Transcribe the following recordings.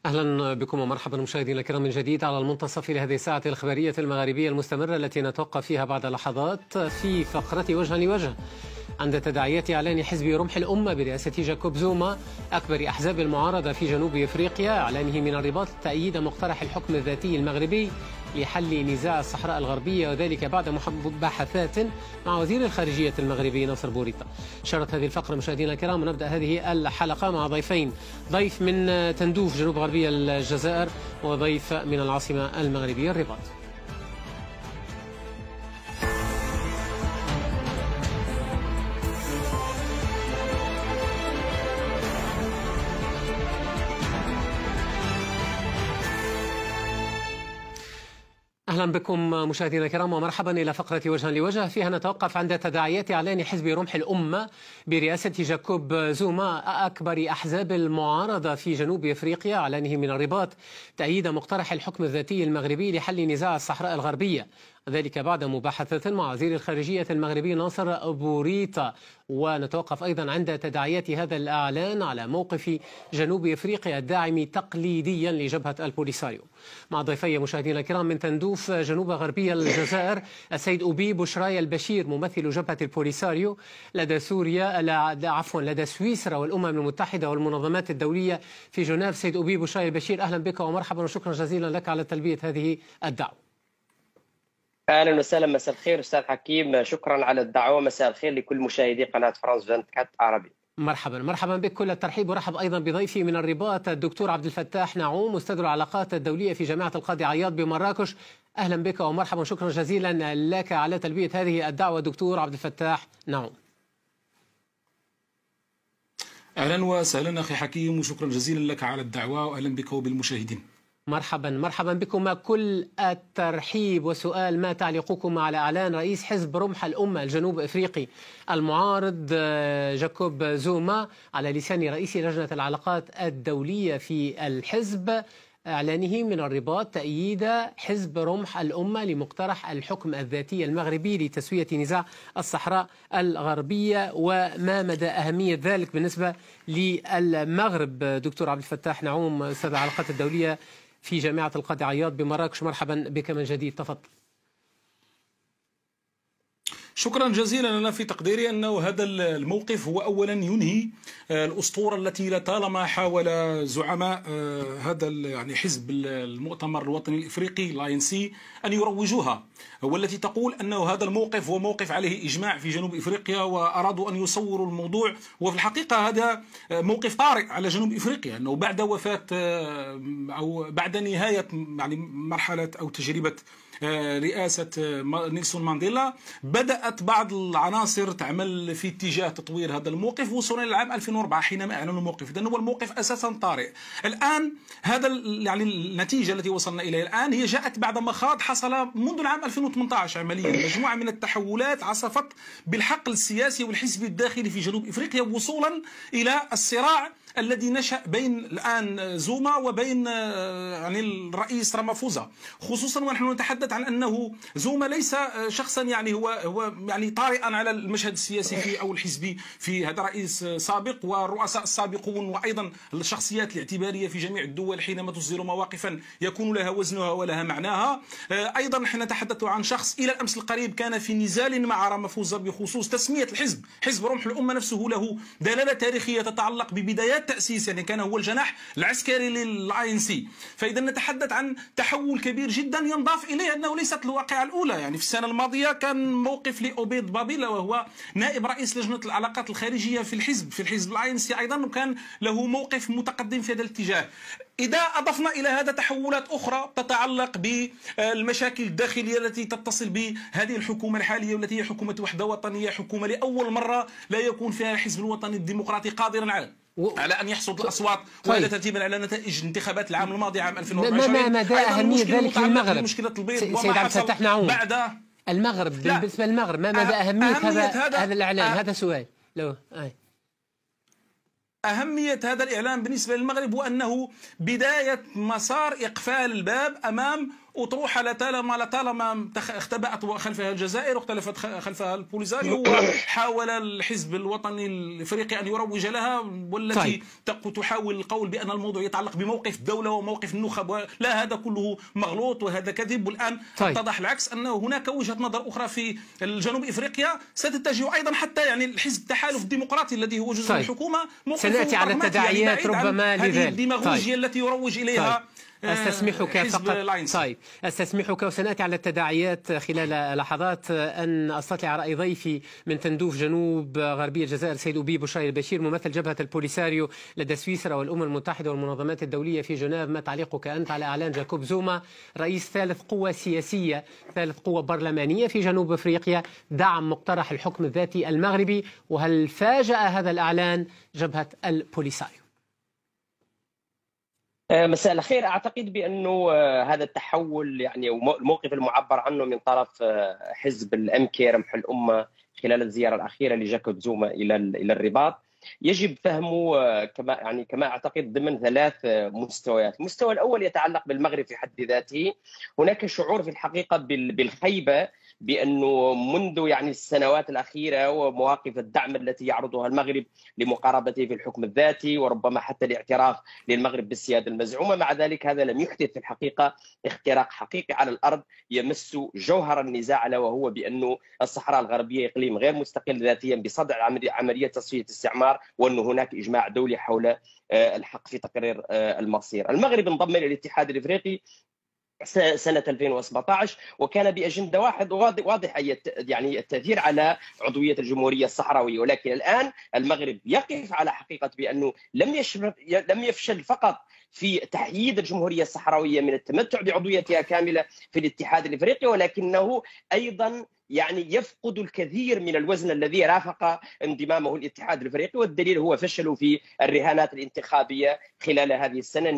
أهلا بكم ومرحبا مشاهدينا الكرام من جديد على المنتصف لهذه الساعة الإخبارية المغاربية المستمرة التي نتوقف فيها بعد لحظات في فقرة وجها لوجه عند تداعيات إعلان حزب رمح الأمة برئاسة جاكوب زوما أكبر أحزاب المعارضة في جنوب إفريقيا إعلانه من الرباط تأييد مقترح الحكم الذاتي المغربي لحل نزاع الصحراء الغربية، وذلك بعد مباحثات مع وزير الخارجية المغربي ناصر بوريطة. شرط هذه الفقرة مشاهدينا الكرام ونبدأ هذه الحلقة مع ضيفين، ضيف من تندوف جنوب غربية الجزائر وضيف من العاصمة المغربية الرباط. أهلا بكم مشاهدينا الكرام ومرحبا إلى فقرة وجها لوجه، فيها نتوقف عند تداعيات إعلان حزب رمح الأمة برئاسة جاكوب زوما أكبر أحزاب المعارضة في جنوب إفريقيا، إعلانه من الرباط تأييد مقترح الحكم الذاتي المغربي لحل نزاع الصحراء الغربية، ذلك بعد مباحثة مع وزير الخارجية المغربي ناصر بوريطة. ونتوقف أيضا عند تداعيات هذا الإعلان على موقف جنوب إفريقيا الداعم تقليديا لجبهة البوليساريو. مع ضيفي مشاهدينا الكرام من تندوف جنوب غربية الجزائر السيد أوبي بشراي البشير ممثل جبهة البوليساريو لدى سوريا لدى سويسرا والأمم المتحدة والمنظمات الدولية في جنيف. سيد أوبي بشراي البشير، أهلا بك ومرحبا وشكرا جزيلا لك على تلبية هذه الدعوة. اهلا وسهلا، مساء الخير استاذ حكيم، شكرا على الدعوه. مساء الخير لكل مشاهدي قناه فرانس 24 عربي. مرحبا بك، كل الترحيب، ورحب ايضا بضيفي من الرباط الدكتور عبد الفتاح نعوم استاذ العلاقات الدوليه في جامعه القاضي عياض بمراكش. اهلا بك ومرحبا، شكرا جزيلا لك على تلبيه هذه الدعوه دكتور عبد الفتاح نعوم. اهلا وسهلا اخي حكيم وشكرا جزيلا لك على الدعوه، واهلا بك وبالمشاهدين. مرحبا بكم، كل الترحيب. وسؤال: ما تعليقكم على إعلان رئيس حزب رمح الأمة الجنوب إفريقي المعارض جاكوب زوما على لسان رئيس لجنة العلاقات الدولية في الحزب إعلانه من الرباط تأييد حزب رمح الأمة لمقترح الحكم الذاتي المغربي لتسوية نزاع الصحراء الغربية، وما مدى أهمية ذلك بالنسبة للمغرب؟ دكتور عبد الفتاح نعوم أستاذ العلاقات الدولية في جامعة القاضي عياض بمراكش، مرحبا بك من جديد، تفضل. شكرا جزيلا. أنا في تقديري أنه هذا الموقف هو أولا ينهي الأسطورة التي لطالما حاول زعماء هذا يعني حزب المؤتمر الوطني الإفريقي الANC أن يروجوها، والتي تقول أنه هذا الموقف هو موقف عليه إجماع في جنوب إفريقيا، وأرادوا أن يصوروا الموضوع. وفي الحقيقة هذا موقف طارئ على جنوب إفريقيا، أنه بعد وفاة أو بعد نهاية يعني مرحلة أو تجربة رئاسة نيلسون مانديلا بدأت بعض العناصر تعمل في اتجاه تطوير هذا الموقف، وصلنا إلى العام 2004 حينما أعلنوا الموقف. إذن هو الموقف أساسا طارئ. الآن هذا يعني النتيجة التي وصلنا إليها الآن هي جاءت بعد مخاض حصل منذ العام 2018 عمليا، مجموعة من التحولات عصفت بالحقل السياسي والحزبي الداخلي في جنوب إفريقيا، وصولا إلى الصراع الذي نشأ بين الآن زوما وبين يعني الرئيس رامافوزا، خصوصا ونحن نتحدث عن أنه زوما ليس شخصا يعني هو يعني طارئا على المشهد السياسي في أو الحزبي في، هذا رئيس سابق، والرؤساء السابقون وأيضا الشخصيات الاعتبارية في جميع الدول حينما تصدر مواقفا يكون لها وزنها ولها معناها. أيضا نحن نتحدث عن شخص إلى الأمس القريب كان في نزال مع رامافوزا بخصوص تسمية الحزب. حزب رمح الأمة نفسه له دلالة تاريخية تتعلق ببدايات تأسيس، يعني كان هو الجناح العسكري للANC. فإذا نتحدث عن تحول كبير جدا، ينضاف إليه أنه ليست الواقعة الأولى. يعني في السنة الماضية كان موقف لأوبيد بابيلا وهو نائب رئيس لجنة العلاقات الخارجية في الحزب الANC أيضا، وكان له موقف متقدم في هذا الاتجاه. إذا أضفنا إلى هذا تحولات أخرى تتعلق بالمشاكل الداخلية التي تتصل بهذه الحكومة الحالية والتي هي حكومة وحدة وطنية، حكومة لأول مرة لا يكون فيها الحزب الوطني الديمقراطي قادرا على أن يحصد الأصوات، وهذا ترتيبا على نتائج انتخابات العام الماضي عام 2024. ما مدى أهمية ذلك للمغرب؟ مشكلة البيض سيد عبد الفتاح نعوم، بعد المغرب بالنسبة للمغرب ما مدى أهمية هذا الإعلان؟ هذا سؤال. أهمية هذا الإعلان بالنسبة للمغرب هو أنه بداية مسار إقفال الباب أمام أطروحة لطالما اختبأت خلفها الجزائر واختلفت خلفها البوليزاريو، وحاول الحزب الوطني الإفريقي أن يروج لها، والتي تحاول القول بأن الموضوع يتعلق بموقف الدولة وموقف النخب. لا، هذا كله مغلوط وهذا كذب. والآن اتضح العكس، أن هناك وجهة نظر أخرى في جنوب إفريقيا ستتجه أيضا، حتى يعني الحزب التحالف الديمقراطي الذي هو جزء من الحكومة سنأتي على التداعيات ربما لذلك. هذه الديماغوجيا التي يروج إليها أستسمحك فقط. أستسمحك وسنأتي على التداعيات خلال لحظات. أن أستطلع رأي ضيفي من تندوف جنوب غربية الجزائر سيد أبي بوشاير البشير، ممثل جبهة البوليساريو لدى سويسرا والأمم المتحدة والمنظمات الدولية في جنيف. ما تعليقك أنت على إعلان جاكوب زوما رئيس ثالث قوة سياسية، ثالث قوة برلمانية في جنوب أفريقيا، دعم مقترح الحكم الذاتي المغربي؟ وهل فاجأ هذا الإعلان جبهة البوليساريو؟ مساء الخير. اعتقد بانه هذا التحول يعني الموقف المعبر عنه من طرف حزب الامكي رمح الامه خلال الزياره الاخيره لجاكوب زوما الى الرباط يجب فهمه كما اعتقد ضمن ثلاث مستويات. المستوى الاول يتعلق بالمغرب في حد ذاته. هناك شعور في الحقيقه بالخيبه بانه منذ يعني السنوات الاخيره ومواقف الدعم التي يعرضها المغرب لمقاربته في الحكم الذاتي وربما حتى الاعتراف للمغرب بالسياده المزعومه، مع ذلك هذا لم يحدث في الحقيقه اختراق حقيقي على الارض يمس جوهر النزاع، الا وهو بانه الصحراء الغربيه اقليم غير مستقل ذاتيا بصدع عمليه تصفيه استعمار، وانه هناك اجماع دولي حول الحق في تقرير المصير. المغرب انضم الى الاتحاد الافريقي سنة 2017 وكان بأجندة واضحة يعني التأثير على عضوية الجمهورية الصحراوية، ولكن الآن المغرب يقف على حقيقة بأنه لم يفشل فقط في تحييد الجمهورية الصحراوية من التمتع بعضويتها كاملة في الاتحاد الإفريقي، ولكنه أيضا يعني يفقد الكثير من الوزن الذي رافق انضمامه الاتحاد الافريقي، والدليل هو فشله في الرهانات الانتخابيه خلال هذه السنه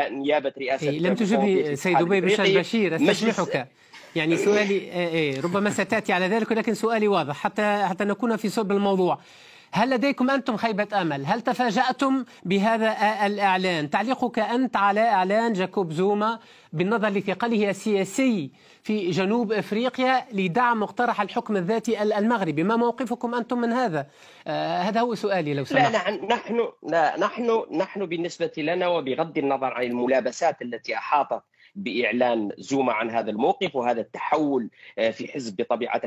نيابه رئاسه. لم تجبني سيد أبي بشير، استسمحك. يعني سؤالي ربما ستاتي على ذلك، ولكن سؤالي واضح حتى نكون في صلب الموضوع. هل لديكم أنتم خيبة أمل؟ هل تفاجأتم بهذا الإعلان؟ تعليقك أنت على إعلان جاكوب زوما بالنظر لثقله السياسي في جنوب أفريقيا لدعم مقترح الحكم الذاتي المغربي، ما موقفكم أنتم من هذا؟ هذا هو سؤالي لو سمحت. نحن بالنسبة لنا وبغض النظر عن الملابسات التي أحاطت بإعلان زوما عن هذا الموقف وهذا التحول في حزب بطبيعة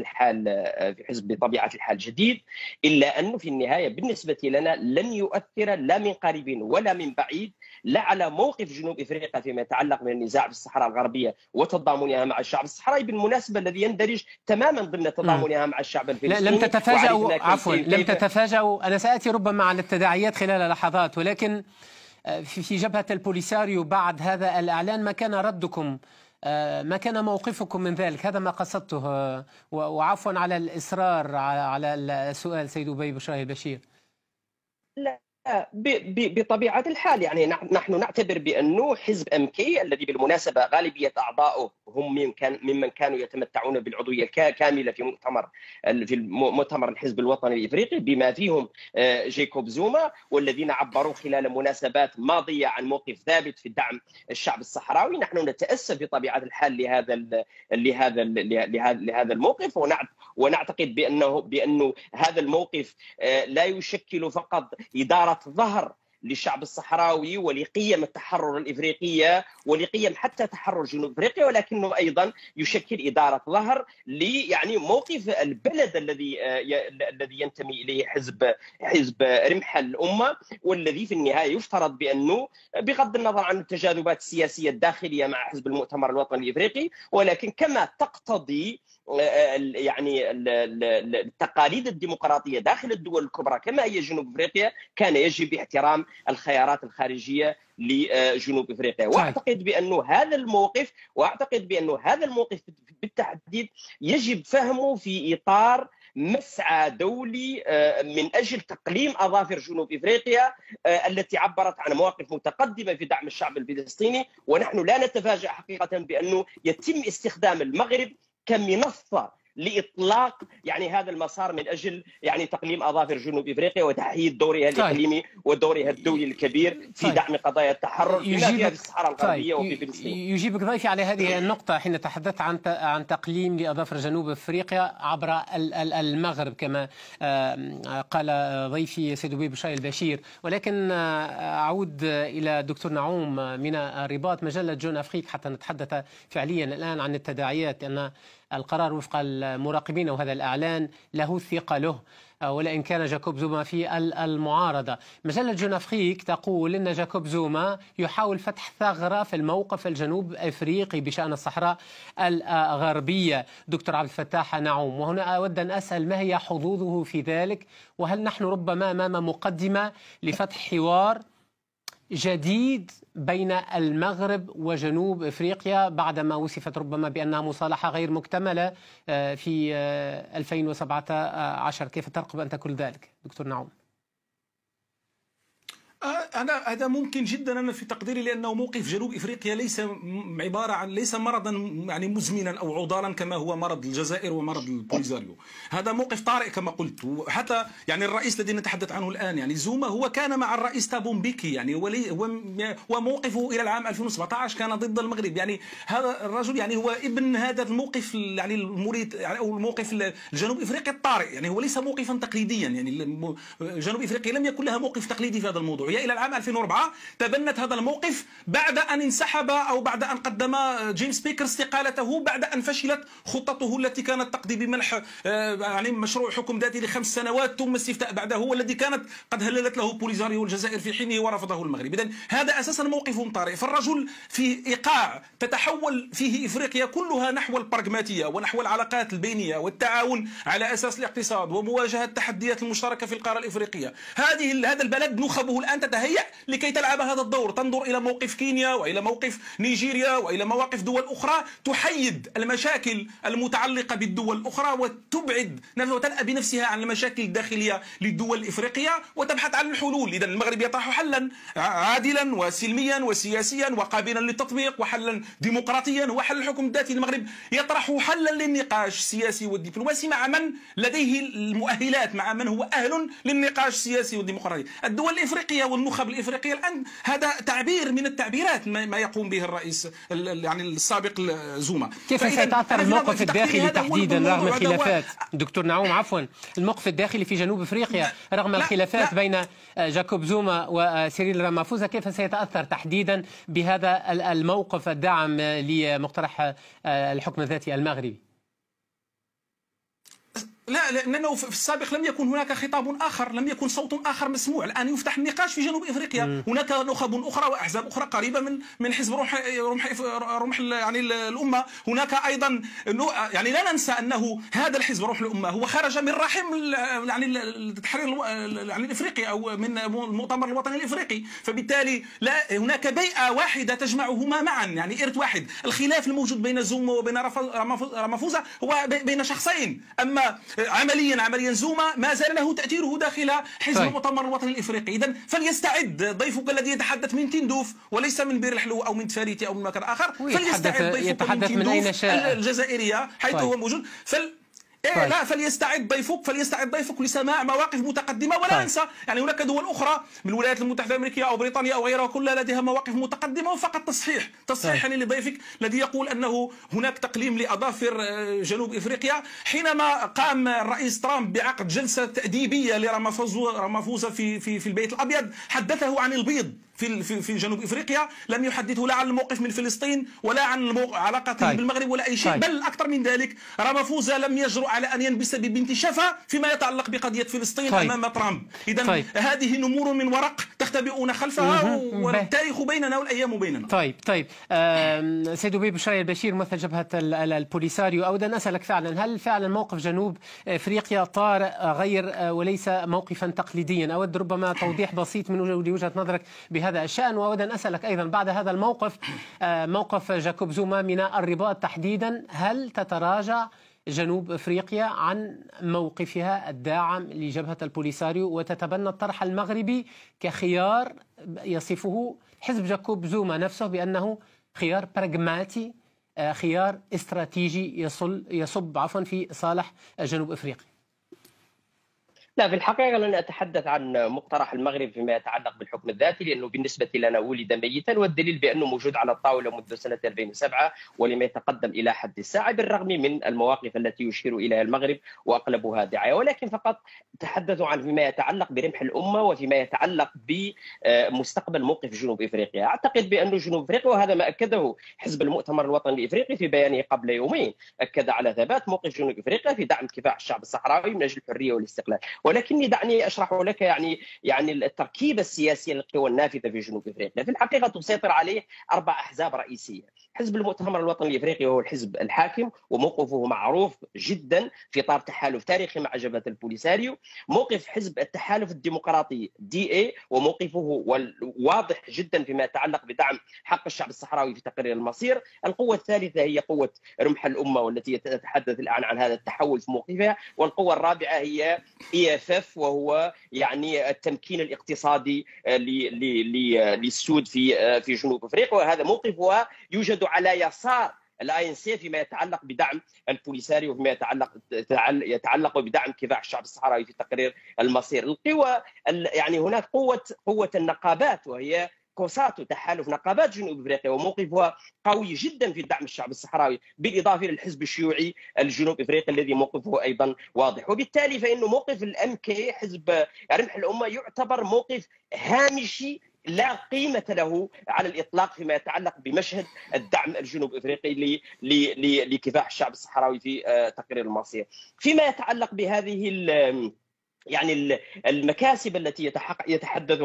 الحال جديد، إلا أنه في النهاية بالنسبة لنا لن يؤثر لا من قريب ولا من بعيد لا على موقف جنوب إفريقيا فيما يتعلق من النزاع في الصحراء الغربية وتضامنها مع الشعب الصحراوي، بالمناسبة الذي يندرج تماما ضمن تضامنها مع الشعب الفلسطيني. لم تتفاجأوا. أنا سأتي ربما على التداعيات خلال لحظات، ولكن في جبهة البوليساريو بعد هذا الإعلان ما كان ردكم؟ ما كان موقفكم من ذلك؟ هذا ما قصدته. وعفوا على الإصرار على السؤال سيد أبي بوشاير البشير. لا، بطبيعة الحال يعني نحن نعتبر بأنه حزب أمكي الذي بالمناسبة غالبية أعضائه هم ممن كانوا يتمتعون بالعضوية الكاملة في مؤتمر الحزب الوطني الإفريقي بما فيهم جاكوب زوما، والذين عبروا خلال مناسبات ماضية عن موقف ثابت في دعم الشعب الصحراوي. نحن نتأسف بطبيعة الحال لهذا الموقف، ونعتقد بأنه هذا الموقف لا يشكل فقط إدارة ظهر للشعب الصحراوي ولقيم التحرر الإفريقية ولقيم حتى تحرر جنوب أفريقيا، ولكنه أيضا يشكل إدارة ظهر يعني موقف البلد الذي ينتمي إليه حزب رمح الأمة، والذي في النهاية يفترض بأنه بغض النظر عن التجاذبات السياسية الداخلية مع حزب المؤتمر الوطني الإفريقي، ولكن كما تقتضي يعني التقاليد الديمقراطية داخل الدول الكبرى كما هي جنوب أفريقيا، كان يجب احترام الخيارات الخارجية لجنوب أفريقيا. واعتقد بأنه هذا الموقف بالتحديد يجب فهمه في إطار مسعى دولي من أجل تقليم أظافر جنوب إفريقيا التي عبرت عن مواقف متقدمة في دعم الشعب الفلسطيني، ونحن لا نتفاجأ حقيقة بأنه يتم استخدام المغرب كمنصة لاطلاق يعني هذا المسار من اجل يعني تقليم اظافر جنوب افريقيا وتحييد دورها الاقليمي ودورها الدولي الكبير في دعم قضايا التحرر بما فيها في الصحراء الغربيه وفي فلسطين. يجيبك ضيفي على هذه النقطة حين تحدثت عن تقليم لأظافر جنوب افريقيا عبر المغرب كما قال ضيفي سيد بشاي البشير، ولكن اعود الى الدكتور نعوم من الرباط مجلة جون افريك حتى نتحدث فعليا الان عن التداعيات، لان القرار وفق المراقبين وهذا الإعلان له ثقله ولئن كان جاكوب زوما في المعارضة. مجلة جون أفريك تقول أن جاكوب زوما يحاول فتح ثغرة في الموقف الجنوب أفريقي بشأن الصحراء الغربية. دكتور عبد الفتاح نعوم، وهنا أود أن أسأل ما هي حظوظه في ذلك، وهل نحن ربما أمام مقدمة لفتح حوار جديد بين المغرب وجنوب افريقيا بعدما وصفت ربما بانها مصالحه غير مكتمله في 2017؟ كيف ترقب انت كل ذلك دكتور نعوم؟ هذا ممكن جدا انا في تقديري، لانه موقف جنوب افريقيا ليس عباره عن مرضا يعني مزمنا او عضالا كما هو مرض الجزائر ومرض البوليزاريو. هذا موقف طارئ كما قلت، وحتى يعني الرئيس الذي نتحدث عنه الان يعني زوما هو كان مع الرئيس تابو مبيكي يعني وموقفه الى العام 2017 كان ضد المغرب. يعني هذا الرجل يعني هو ابن هذا الموقف يعني المريد يعني او الموقف الجنوب افريقيا الطارئ، يعني هو ليس موقفا تقليديا. يعني جنوب افريقيا لم يكن لها موقف تقليدي في هذا الموضوع. إلى العام 2004 تبنت هذا الموقف بعد أن انسحب أو بعد أن قدم جيمس بيكر استقالته بعد أن فشلت خطته التي كانت تقضي بمنح يعني مشروع حكم ذاتي ل5 سنوات ثم استفتاء بعده، والذي كانت قد هللت له بوليزاريو والجزائر في حينه ورفضه المغرب. إذن هذا أساسا موقف طارئ. فالرجل في إيقاع تتحول فيه إفريقيا كلها نحو البراغماتية ونحو العلاقات البينية والتعاون على أساس الاقتصاد ومواجهة التحديات المشتركة في القارة الإفريقية. هذا البلد نخبه الآن تتهيأ لكي تلعب هذا الدور، تنظر إلى موقف كينيا وإلى موقف نيجيريا وإلى مواقف دول أخرى تحيد المشاكل المتعلقة بالدول الأخرى وتبعد وتنأى بنفسها عن المشاكل الداخلية للدول الإفريقية وتبحث عن الحلول. إذا المغرب يطرح حلا عادلا وسلميا وسياسيا وقابلا للتطبيق وحلا ديمقراطيا وحل الحكم الذاتي. المغرب يطرح حلا للنقاش السياسي والدبلوماسي مع من لديه المؤهلات، مع من هو أهل للنقاش السياسي والديمقراطي. الدول الإفريقية والنخب الإفريقية الآن هذا تعبير من التعبيرات ما يقوم به الرئيس يعني السابق زوما. كيف سيتأثر الموقف الداخلي تحديدا رغم الخلافات دكتور نعوم؟ عفوا، الموقف الداخلي في جنوب افريقيا رغم الخلافات بين جاكوب زوما وسيريل رامافوزا، كيف سيتأثر تحديدا بهذا الموقف الداعم لمقترح الحكم الذاتي المغربي؟ لا، لأنه في السابق لم يكن هناك خطاب آخر، لم يكن صوت آخر مسموع. الآن يفتح النقاش في جنوب إفريقيا. هناك نخب أخرى وأحزاب أخرى قريبة من حزب رمح يعني الأمة. هناك أيضا يعني لا ننسى أنه هذا الحزب رمح الأمة هو خرج من رحم يعني التحرير يعني الإفريقي أو من المؤتمر الوطني الإفريقي، فبالتالي لا هناك بيئة واحدة تجمعهما معا، يعني إرث واحد. الخلاف الموجود بين زوما وبين رامافوزا هو بين شخصين، أما عمليا زوما ما زال له تأثيره داخل حزب المؤتمر الوطني الإفريقي. إذن فليستعد ضيفك الذي يتحدث من تندوف وليس من بير الحلو أو من تفاريتي أو من مكان آخر، فليستعد ضيفك من تندوف الجزائرية حيث هو موجود. لا، فليستعد ضيفك لسماع مواقف متقدمه. ولا ننسى يعني هناك دول اخرى من الولايات المتحده الامريكيه او بريطانيا او غيرها كلها لديها مواقف متقدمه. وفقط تصحيح يعني لضيفك الذي يقول انه هناك تقليم لاظافر جنوب افريقيا. حينما قام الرئيس ترامب بعقد جلسه تاديبيه لرامافوزا في البيت الابيض حدثه عن البيض في جنوب افريقيا، لم يحدثه لا عن الموقف من فلسطين ولا عن علاقته بالمغرب ولا اي شيء. بل اكثر من ذلك، رامافوزا لم يجرؤ على ان ينبس ببنت شفا فيما يتعلق بقضيه فلسطين امام ترامب. اذا هذه نمور من ورق تختبئون خلفها، والتاريخ بيننا والايام بيننا. طيب سيد بشاي البشير ممثل جبهه البوليساريو، اود ان اسالك فعلا هل فعلا موقف جنوب افريقيا طارئ غير وليس موقفا تقليديا؟ اود ربما توضيح بسيط من وجهه نظرك بهذا الشأن. وأود أن أسألك أيضا بعد هذا الموقف، موقف جاكوب زوما من الرباط تحديدا، هل تتراجع جنوب أفريقيا عن موقفها الداعم لجبهة البوليساريو وتتبنى الطرح المغربي كخيار يصفه حزب جاكوب زوما نفسه بأنه خيار براغماتي خيار استراتيجي يصب في صالح جنوب أفريقيا؟ لا، في الحقيقة لن أتحدث عن مقترح المغرب فيما يتعلق بالحكم الذاتي، لأنه بالنسبة لنا ولد ميتا، والدليل بأنه موجود على الطاولة منذ سنة 2007 ولم يتقدم إلى حد الساعة، بالرغم من المواقف التي يشير إليها المغرب وأغلبها دعاية. ولكن فقط تحدثوا عن فيما يتعلق برمح الأمة وفيما يتعلق بمستقبل موقف جنوب إفريقيا. أعتقد بأن جنوب إفريقيا، وهذا ما أكده حزب المؤتمر الوطني الإفريقي في بيانه قبل يومين، أكد على ثبات موقف جنوب إفريقيا في دعم كفاح الشعب الصحراوي من أجل الحرية والاستقلال. ولكني دعني أشرح لك يعني التركيبة السياسية للقوى النافذة في جنوب إفريقيا. في الحقيقة تسيطر عليه 4 أحزاب رئيسية. حزب المؤتمر الوطني الإفريقي هو الحزب الحاكم، وموقفه معروف جدا في إطار تحالف تاريخي مع جبهة البوليساريو. موقف حزب التحالف الديمقراطي DA، وموقفه واضح جدا فيما يتعلق بدعم حق الشعب الصحراوي في تقرير المصير. القوة الثالثة هي قوة رمح الأمة، والتي تتحدث الآن عن هذا التحول في موقفها. والقوة الرابعة هي EFF، وهو يعني التمكين الاقتصادي للسود في جنوب افريقيا، وهذا موقفها يوجد على يسار ANC فيما يتعلق بدعم البوليساريو وفيما يتعلق بدعم كفاح الشعب الصحراوي في تقرير المصير. القوى يعني هناك قوة النقابات، وهي كوساتو، تحالف نقابات جنوب افريقيا، وموقفها قوي جدا في دعم الشعب الصحراوي، بالاضافه للحزب الشيوعي الجنوب افريقي الذي موقفه ايضا واضح. وبالتالي فانه موقف الMK حزب رمح الامه يعتبر موقف هامشي لا قيمة له على الإطلاق فيما يتعلق بمشهد الدعم الجنوب إفريقي لكفاح الشعب الصحراوي في تقرير المصير. فيما يتعلق بهذه يعني المكاسب التي يتحدث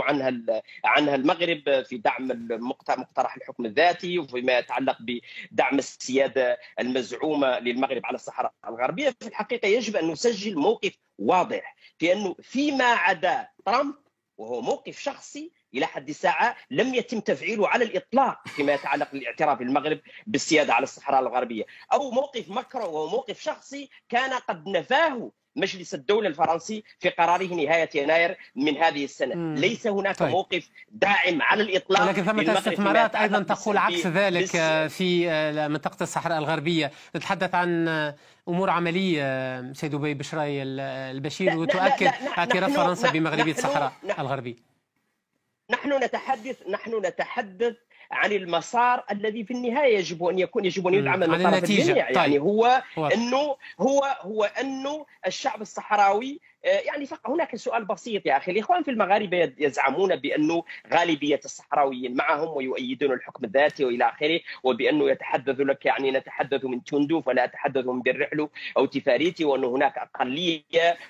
عنها المغرب في دعم مقترح الحكم الذاتي، وفيما يتعلق بدعم السيادة المزعومة للمغرب على الصحراء الغربية، في الحقيقة يجب أن نسجل موقف واضح في أنه فيما عدا ترامب، وهو موقف شخصي إلى حد الساعة، لم يتم تفعيله على الإطلاق فيما يتعلق بالاعتراف المغرب بالسيادة على الصحراء الغربية. أو موقف ماكرون، وهو موقف شخصي كان قد نفاه مجلس الدولة الفرنسي في قراره نهاية يناير من هذه السنة. ليس هناك موقف داعم على الإطلاق. ولكن ثمة استثمارات أيضا تقول عكس ذلك في منطقة الصحراء الغربية. نتحدث عن أمور عملية سيد أبي بشراي البشير، وتؤكد اعتراف فرنسا بمغربية الصحراء الغربية. نحن نتحدث عن المسار الذي في النهايه يجب ان يدعم من طرف الجميع. يعني هو انه الشعب الصحراوي، يعني هناك سؤال بسيط يا اخي. الاخوان في المغاربه يزعمون بانه غالبيه الصحراويين معهم ويؤيدون الحكم الذاتي والى اخره، وبانه يتحدث لك يعني نتحدث من تندوف ولا اتحدث من بالرحلو او تفاريتي، وان هناك اقليه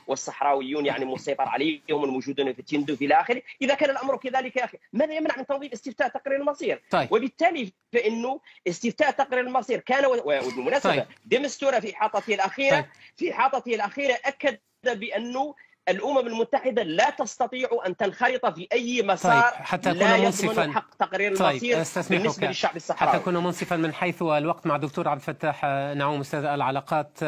والصحراويون يعني مسيطر عليهم الموجودون في تندوف الى اخره. اذا كان الامر كذلك يا اخي، ماذا يمنع من تنظيم استفتاء تقرير المصير؟ وبالتالي فانه استفتاء تقرير المصير كان، وبالمناسبه ديمستورا في حاطته الاخيره اكد بأنه الأمم المتحدة لا تستطيع أن تنخرط في أي مسار حتى لا يضمن حق تقرير المصير بالنسبة للشعب الصحراوي. حتى أكون منصفا من حيث الوقت مع دكتور عبد الفتاح نعوم، أستاذ العلاقات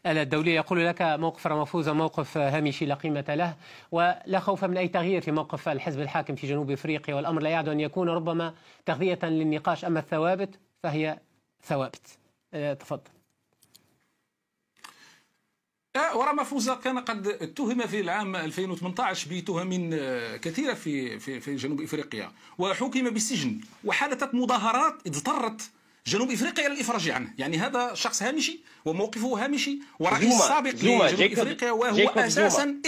الدولية، يقول لك موقف رامافوزا موقف هامشي لا قيمة له، ولا خوف من أي تغيير في موقف الحزب الحاكم في جنوب إفريقيا، والأمر لا يعد أن يكون ربما تغذية للنقاش، أما الثوابت فهي ثوابت. تفضل. ورامافوزا كان قد اتهم في العام 2018 بتهم كثيرة في جنوب إفريقيا، وحكم بالسجن، وحدثت مظاهرات اضطرت جنوب إفريقيا للإفراج عنه. يعني هذا شخص هامشي وموقفه هامشي، ورئيس سابق لجنوب إفريقيا، وهو أساسا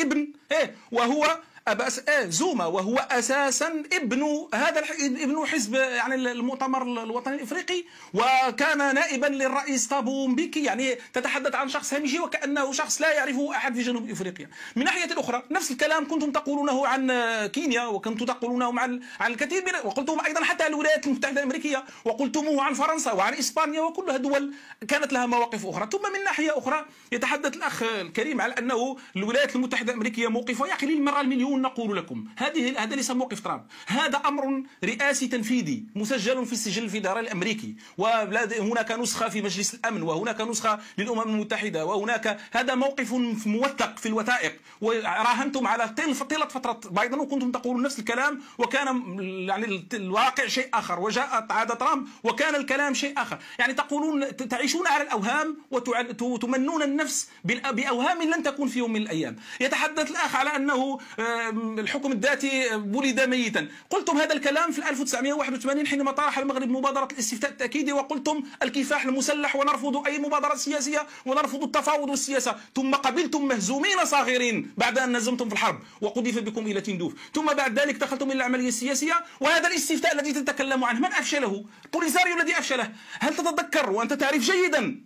زوما، وهو اساسا ابن حزب يعني المؤتمر الوطني الافريقي، وكان نائبا للرئيس ثابو مبيكي. يعني تتحدث عن شخص هامشي وكانه شخص لا يعرفه احد في جنوب افريقيا. من ناحيه اخرى نفس الكلام كنتم تقولونه عن كينيا، وكنتم تقولونه عن الكثير وقلتم ايضا حتى عن الولايات المتحده الامريكيه، وقلتموه عن فرنسا وعن اسبانيا، وكلها دول كانت لها مواقف اخرى. ثم من ناحيه اخرى يتحدث الاخ الكريم على انه الولايات المتحده الامريكيه موقفها يا اخي للمره المليون نقول لكم هذا ليس موقف ترامب، هذا أمر رئاسي تنفيذي مسجل في السجل الفيدرالي الأمريكي، وهناك نسخة في مجلس الأمن، وهناك نسخة للأمم المتحدة، وهناك هذا موقف موثق في الوثائق، وراهنتم على طيلة فترة بايدن وكنتم تقولون نفس الكلام، وكان يعني الواقع شيء آخر، وجاءت عادة ترامب وكان الكلام شيء آخر. يعني تقولون تعيشون على الأوهام وتمنون النفس بأوهام لن تكون في يوم من الأيام. يتحدث الأخ على أنه الحكم الذاتي ولد ميتا. قلتم هذا الكلام في 1981 حينما طرح المغرب مبادرة الاستفتاء التأكيدي، وقلتم الكفاح المسلح ونرفض أي مبادرة سياسية ونرفض التفاوض والسياسة، ثم قبلتم مهزومين صاغرين بعد أن نزمتم في الحرب وقذف بكم إلى تندوف، ثم بعد ذلك دخلتم إلى العملية السياسية. وهذا الاستفتاء الذي تتكلم عنه من أفشله؟ بوليساريو الذي أفشله. هل تتذكر وأنت تعرف جيدا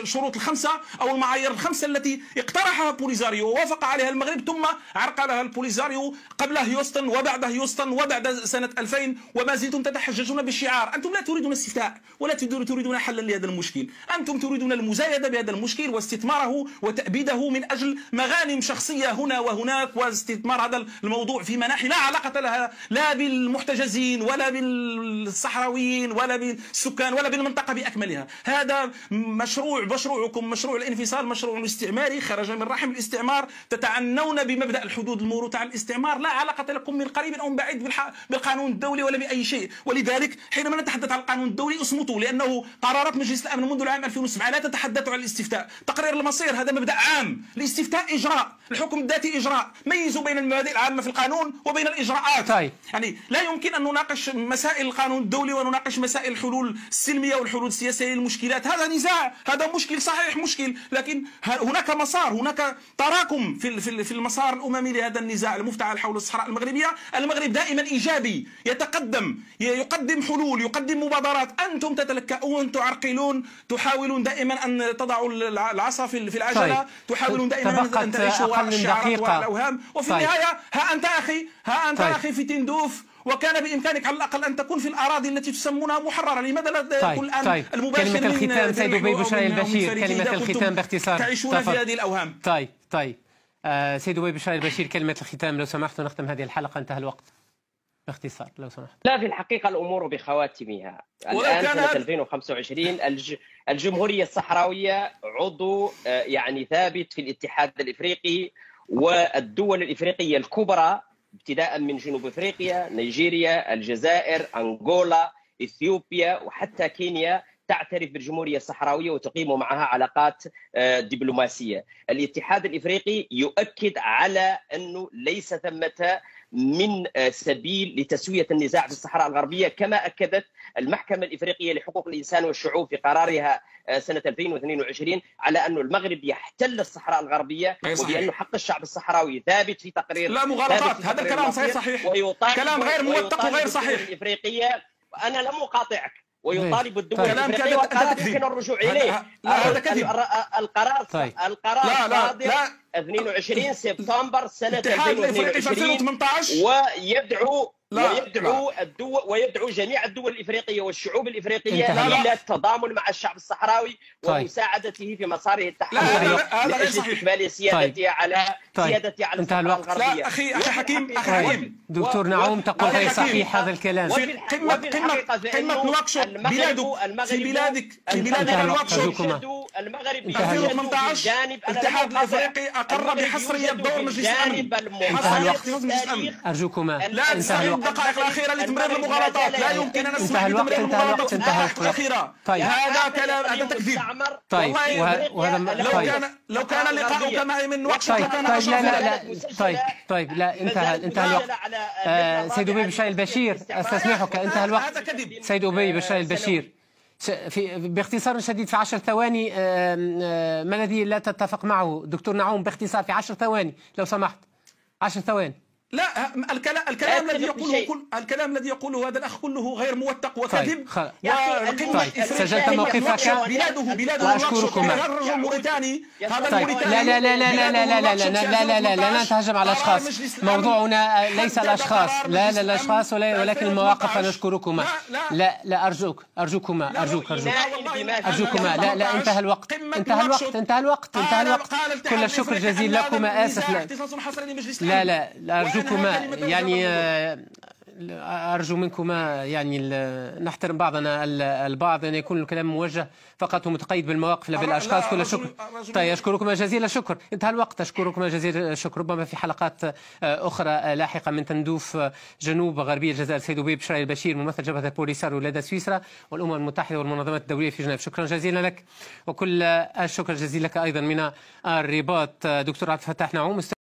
الشروط الخمسة أو المعايير الخمسة التي اقترحها بوليساريو ووافق عليها المغرب، ثم عرقلها البوليساريو قبل هيوستن وبعد هيوستن وبعد سنة 2000، وما زلتم تتحججون بالشعار. أنتم لا تريدون استفتاء ولا تريدون حلا لهذا المشكل، أنتم تريدون المزايدة بهذا المشكل واستثماره وتأبيده من أجل مغانم شخصية هنا وهناك، واستثمار هذا الموضوع في مناحي لا علاقة لها لا بالمحتجزين ولا بالصحراويين ولا بالسكان ولا بالمنطقة بأكملها. هذا مشروعكم، مشروع الانفصال، مشروع استعماري خرج من رحم الاستعمار. تتعنون بمبدأ الحدود الموروثة على الاستعمار، لا علاقة لكم من قريب أو من بعيد بالقانون الدولي ولا بأي شيء. ولذلك حينما نتحدث عن القانون الدولي اصمتوا، لأنه قرارات مجلس الأمن منذ العام 2007 لا تتحدث عن الاستفتاء. تقرير المصير هذا مبدأ عام، الاستفتاء إجراء، الحكم الذاتي إجراء. ميزوا بين المبادئ العامة في القانون وبين الإجراءات. طيب. يعني لا يمكن أن نناقش مسائل القانون الدولي ونناقش مسائل الحلول السلمية والحلول السياسية للمشكلات. هذا نزاع، هذا مشكل صحيح مشكل، لكن هناك مسار، هناك تراكم في المسار الأممي لهذا النزاع المفتعل حول الصحراء المغربية. المغرب دائما إيجابي، يتقدم، يقدم حلول، يقدم مبادرات. أنتم تتلكؤون، تعرقلون، تحاولون دائما أن تضعوا العصا في العجلة. طيب. تحاولون دائما أن تعيشوا وراء الشعارات والأوهام، وفي النهاية ها أنت أخي في تندوف، وكان بإمكانك على الأقل أن تكون في الأراضي التي تسمونها محررة. لماذا لا تكون الآن المباشر كلمة الختام سيد دبي بشاي البشير، كلمة الختام باختصار. تعيشون في هذه الأوهام. طيب سيد دبي بشاي البشير، كلمة الختام لو سمحت، ونختم هذه الحلقة، انتهى الوقت باختصار لو سمحت. لا، في الحقيقة الأمور بخواتمها. الآن سنة 2025 الجمهورية الصحراوية عضو يعني ثابت في الاتحاد الإفريقي، والدول الإفريقية الكبرى ابتداء من جنوب افريقيا، نيجيريا، الجزائر، انغولا، اثيوبيا وحتى كينيا تعترف بالجمهورية الصحراوية وتقيم معها علاقات دبلوماسية. الاتحاد الإفريقي يؤكد على أنه ليس ثمة من سبيل لتسوية النزاع في الصحراء الغربية، كما أكدت المحكمة الإفريقية لحقوق الإنسان والشعوب في قرارها سنة 2022 على أن المغرب يحتل الصحراء الغربية، وبأن حق الشعب الصحراوي ثابت في تقرير. لا مغالطات، هذا الكلام صحيح، كلام غير موثق وغير صحيح. الإفريقية أنا لم أقاطعك، ويطالب الدول الإفريقية وقرار يمكن الرجوع إليه. هذا كذب. القرار صادر 22 سبتمبر سنة 2022 ويدعو جميع الدول الإفريقية والشعوب الإفريقية إلى التضامن مع الشعب الصحراوي ومساعدته في مساره التحرري لأجل استكمال سيادته على الصحراء الغربية. لا أخي حكيم، دكتور نعوم تقول غير صحيح هذا الكلام. قمة نواكشوط في بلادك نواكشوط المغرب 2018 الاتحاد الافريقي اقر بحصريه دور مجلس الامن. ارجوكما لا تستغل الدقائق الاخيره لتمرير المغالطات، لا يمكن ان نسمح بتمرير المغالطات الاخيره. هذا كلام، هذا تكذيب. طيب وهذا لو كان لقاؤك معي من نواكشوط لكان طيب لا انتهى الوقت. سيد أبي بشاي البشير استسمحك، انتهى الوقت. سيد أبي بشاي البشير، باختصار شديد في 10 ثواني، ما الذي لا تتفق معه دكتور نعوم؟ باختصار في 10 ثواني لو سمحت، 10 ثواني. لا، الكلام الذي يقوله هذا الأخ كله غير موثق وكذب. طيب سجلت موقفك. بلاده وأشكركما. موريتاني. لا لا لا لا لا لا لا لا لا لا لا لا نتهجم على الأشخاص. موضوعنا ليس الأشخاص. لا لا الأشخاص ولكن المواقف. نشكركما. لا أرجوكما. لا انتهى الوقت. كل الشكر جزيل لكما. آسف. لا أرجوكما يعني أرجو منكما يعني نحترم بعضنا البعض، أن يكون الكلام موجه فقط ومتقيد بالمواقف لا بالأشخاص. كل الشكر. طيب أشكركما جزيل الشكر. انتهى الوقت. أشكركما جزيل الشكر. ربما في حلقات أخرى لاحقة من تندوف جنوب غربية الجزائر. سيد أبي بشري البشير ممثل جبهة البوليسار ولدى سويسرا والأمم المتحدة والمنظمات الدولية في جنيف. شكرا جزيلا لك، وكل الشكر الجزيل لك أيضا من الرباط دكتور عبد الفتاح نعوم.